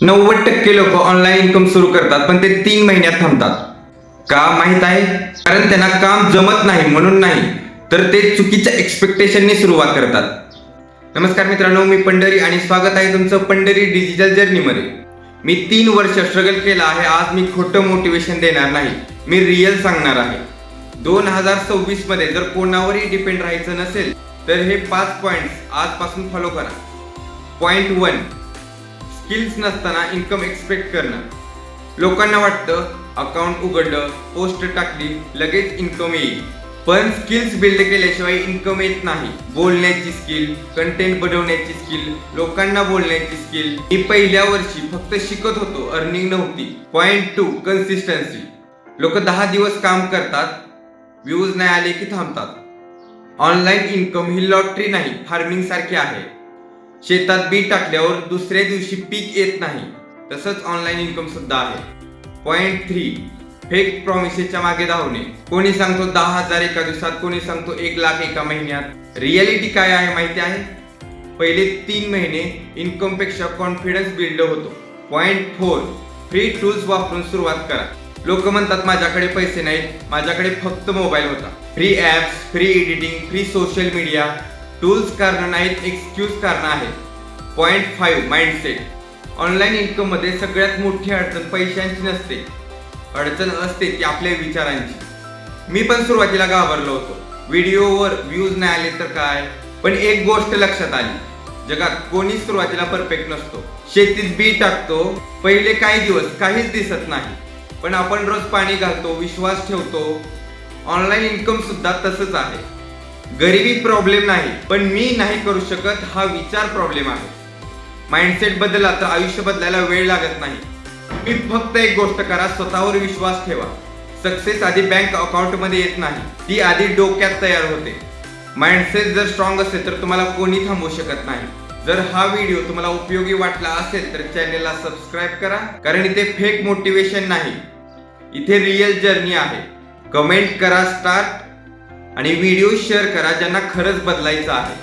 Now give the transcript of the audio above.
90% लोक online income सुरू करतात पण ते 3 महिन्यात थांबतात. का माहित आहे? कारण त्यांना काम जमत नाही म्हणून नाही, तर ते चुकीच्या एक्सपेक्टेशनने सुरुवात करतात. नमस्कार मित्रांनो, मी पंढरी आणि स्वागत आहे तुमचं पंढरी डिजिटल जर्नीमध्ये. मी 3 वर्ष स्ट्रगल केला आहे. आज मी खोटं मोटिवेशन देणार नाही, मी रिअल सांगणार आहे. 2026 मध्ये जर कोणावरही डिपेंड राहायचं नसेल तर हे 5 पॉइंट्स आजपासून फॉलो करा. पॉइंट 1, स्किल्स नसताना इन्कम एक्सपेक्ट करणं. लोकांना वाटतं अकाउंट उघडलं, पोस्ट टाकली, लगेच इन्कम येईल. पण स्किल्स बिल्ड केल्याशिवाय इन्कम येत नाही. बोलण्याची स्किल, कंटेंट बनवण्याची स्किल, लोकांना बोलण्याची स्किल. मी पहिल्या वर्षी फक्त शिकत होतो, अर्निंग नव्हती. Point 2, consistency. लोक 10 दिवस काम करतात, व्ह्यूज नाही आले की थांबतात. ऑनलाईन इन्कम ही लॉटरी नाही, फार्मिंग सारखी आहे. शेतात बी टाकल्यावर दुसऱ्या दिवशी पीक येत नाही, तसंच ऑनलाईन इन्कम सुद्धा आहे. पॉइंट 3, फेक प्रॉमिसेसच्या मागे धावणे. कोणी सांगतो 10,000 एका दिवसात, कोणी सांगतो 1,00,000 एका महिन्यात. रियालिटी काय आहे माहिती आहे? पहिले 3 महिने इन्कम पेक्षा कॉन्फिडन्स बिल्ड होतो. पॉइंट 4, फ्री टूल्स वापरून सुरुवात करा. लोक म्हणतात माझ्याकडे पैसे नाहीत, माझ्याकडे फक्त मोबाईल होता. Free apps, free editing, free social media. Tools कारण नाहीत, एक्सक्यूज कारण आहेत. Point 5, mindset. ऑनलाईन इन्कम मध्ये सगळ्यात मोठी अडचण पैशांची नसते, अडचण असते ती आपल्या विचारांची. मी पण सुरुवातीला घाबरलो होतो. व्हिडिओवर व्ह्यूज नाही आले तर काय, पण एक गोष्ट लक्षात आली, जगात कोणीच सुरुवातीला परफेक्ट नसतो. शेतीत बी टाकतो, पहिले काही दिवस काहीच दिसत नाही, पण आपण रोज पाणी घालतो, विश्वास ठेवतो. ऑनलाईन इन्कम सुद्धा तसंच आहे. गरिबी प्रॉब्लेम नाही, पण मी नाही करू शकत हा विचार प्रॉब्लेम आहे. माइंडसेट बदलला तर आयुष्य बदलायला वेळ लागत नाही. मी फक्त एक गोष्ट करा, स्वतःवर विश्वास ठेवा. सक्सेस आधी बँक अकाउंट मध्ये येत नाही, ती आधी डोक्यात तयार होते. माइंडसेट जर स्ट्रॉंग असेल तर तुम्हाला कोणी थांबवू शकत नाही. जर हा व्हिडिओ तुम्हाला उपयोगी वाटला असेल तर चॅनलला सबस्क्राईब करा, कारण इथे फेक मोटिवेशन नाही, इथे रिअल जर्नी आहे. कमेंट करा स्टार्ट आणि व्हिडिओ शेअर करा ज्यांना खरंच बदलायचं आहे.